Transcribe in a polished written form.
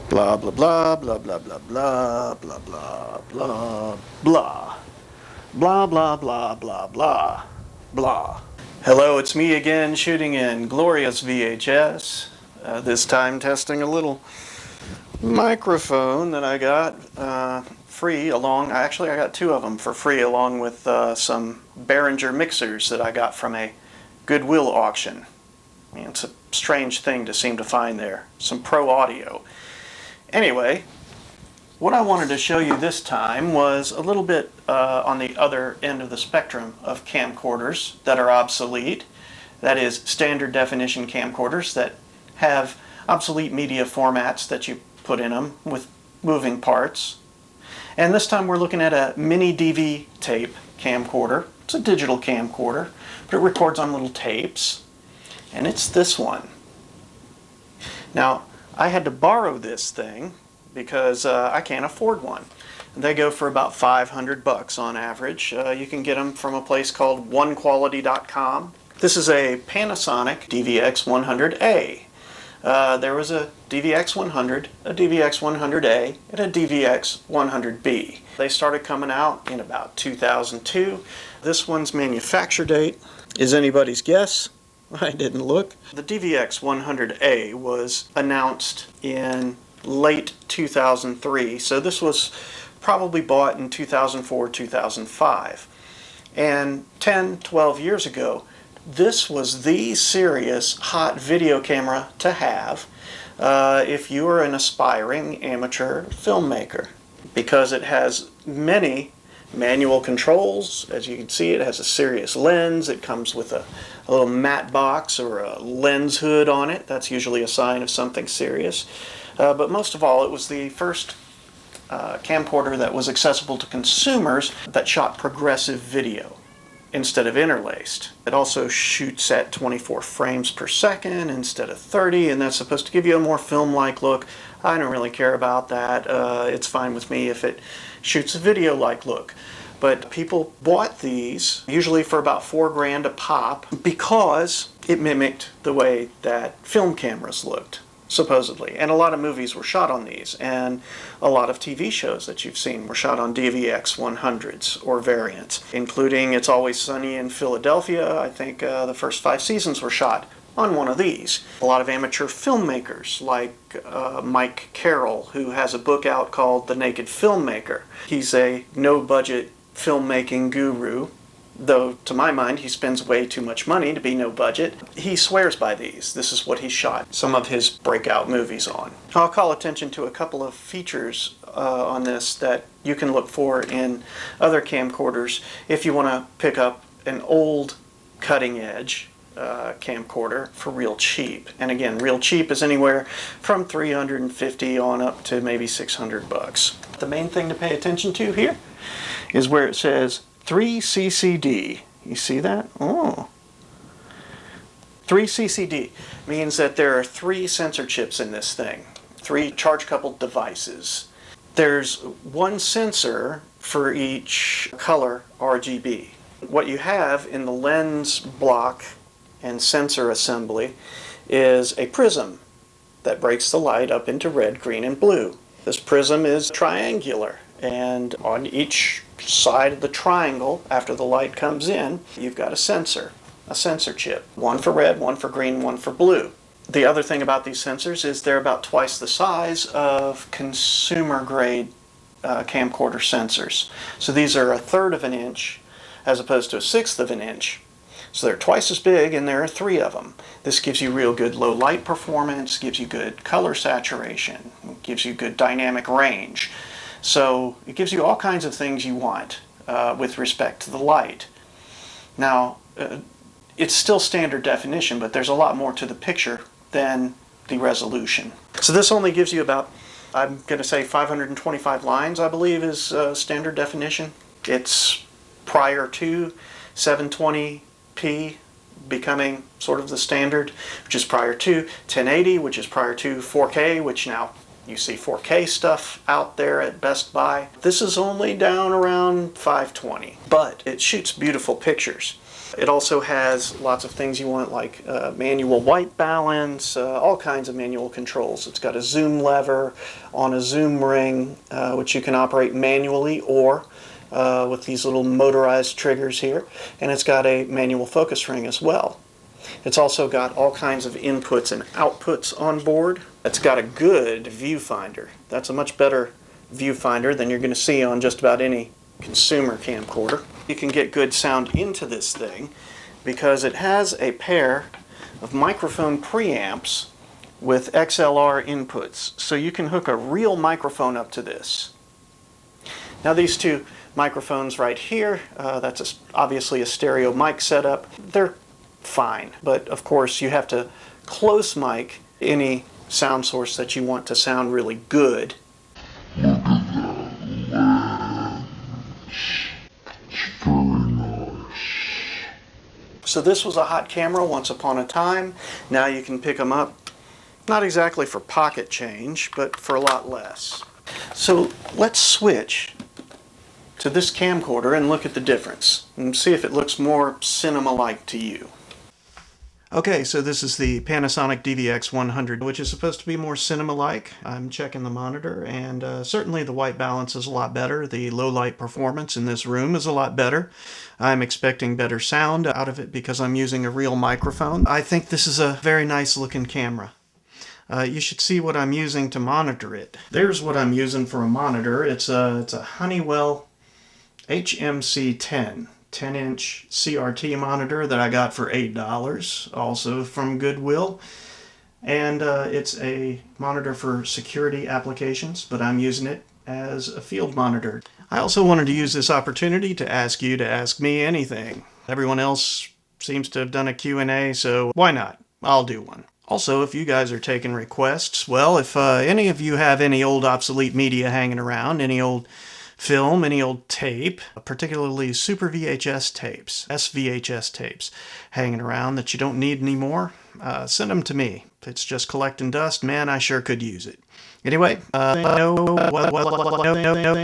Blah, blah, blah, blah, blah, blah, blah, blah, blah, blah, blah. Blah, blah, blah, blah, blah, blah. Hello, it's me again, shooting in glorious VHS. This time testing a little microphone that I got free along. Actually, I got two of them for free along with some Behringer mixers that I got from a Goodwill auction. I mean, it's a strange thing to seem to find there. Some pro audio. Anyway, what I wanted to show you this time was a little bit on the other end of the spectrum of camcorders that are obsolete. That is, standard definition camcorders that have obsolete media formats that you put in them with moving parts. And this time we're looking at a mini DV tape camcorder. It's a digital camcorder, but it records on little tapes. And it's this one. Now, I had to borrow this thing because I can't afford one. They go for about $500 on average. You can get them from a place called onequality.com. This is a Panasonic DVX100A. There was a DVX100, a DVX100A, and a DVX100B. They started coming out in about 2002. This one's manufacture date is anybody's guess. I didn't look. The DVX100A was announced in late 2003, so this was probably bought in 2004, 2005. And 10, 12 years ago, this was the serious hot video camera to have if you are an aspiring amateur filmmaker, because it has many manual controls. As you can see, it has a serious lens. It comes with a little matte box or a lens hood on it. That's usually a sign of something serious. But most of all, it was the first camcorder that was accessible to consumers that shot progressive video instead of interlaced. It also shoots at 24 frames per second instead of 30, and that's supposed to give you a more film-like look. I don't really care about that. It's fine with me if it shoots a video-like look. But people bought these usually for about $4 grand a pop because it mimicked the way that film cameras looked, supposedly. And a lot of movies were shot on these, and a lot of TV shows that you've seen were shot on DVX100s or variants, including It's Always Sunny in Philadelphia. I think the first 5 seasons were shot on one of these. A lot of amateur filmmakers like Mike Carroll, who has a book out called The Naked Filmmaker. He's a no-budget filmmaking guru, though to my mind he spends way too much money to be no budget. He swears by these. This is what he shot some of his breakout movies on. I'll call attention to a couple of features on this that you can look for in other camcorders if you want to pick up an old cutting-edge camcorder for real cheap. And again, real cheap is anywhere from $350 on up to maybe $600. The main thing to pay attention to here is where it says 3CCD. You see that? Oh. 3CCD means that there are 3 sensor chips in this thing. 3 charge-coupled devices. There's 1 sensor for each color RGB. What you have in the lens block and sensor assembly is a prism that breaks the light up into red, green, and blue. This prism is triangular, and on each side of the triangle, after the light comes in, you've got a sensor chip. 1 for red, 1 for green, 1 for blue. The other thing about these sensors is they're about twice the size of consumer-grade camcorder sensors. So these are 1/3 of an inch as opposed to 1/6 of an inch. So they're twice as big, and there are 3 of them. This gives you real good low light performance, gives you good color saturation, gives you good dynamic range. So it gives you all kinds of things you want with respect to the light. Now, it's still standard definition, but there's a lot more to the picture than the resolution. So this only gives you about, I'm going to say 525 lines, I believe, is standard definition. It's prior to 720p becoming sort of the standard, which is prior to 1080, which is prior to 4K, which now you see 4K stuff out there at Best Buy. This is only down around 520, but it shoots beautiful pictures. It also has lots of things you want, like manual white balance, all kinds of manual controls. It's got a zoom lever on a zoom ring, which you can operate manually or with these little motorized triggers here. And it's got a manual focus ring as well. It's also got all kinds of inputs and outputs on board. It's got a good viewfinder. That's a much better viewfinder than you're going to see on just about any consumer camcorder. You can get good sound into this thing because it has a pair of microphone preamps with XLR inputs. So you can hook a real microphone up to this. Now these two microphones right here, that's obviously a stereo mic setup. They're fine, but of course you have to close mic any sound source that you want to sound really good. Look at that lens. It's very nice. So this was a hot camera once upon a time. Now you can pick them up, not exactly for pocket change, but for a lot less. So let's switch to this camcorder and look at the difference and see if it looks more cinema-like to you. Okay, so this is the Panasonic DVX100, which is supposed to be more cinema-like. I'm checking the monitor, and certainly the white balance is a lot better. The low light performance in this room is a lot better. I'm expecting better sound out of it because I'm using a real microphone. I think this is a very nice looking camera. You should see what I'm using to monitor it. There's what I'm using for a monitor. It's a Honeywell HMC10. 10-inch CRT monitor that I got for $8, also from Goodwill. And it's a monitor for security applications, but I'm using it as a field monitor. I also wanted to use this opportunity to ask you to ask me anything. Everyone else seems to have done a Q&A, so why not? I'll do one. Also, if you guys are taking requests, well, if any of you have any old obsolete media hanging around, any old film, any old tape, particularly Super VHS tapes, SVHS tapes, hanging around that you don't need anymore, send them to me. If it's just collecting dust, man, I sure could use it. Anyway,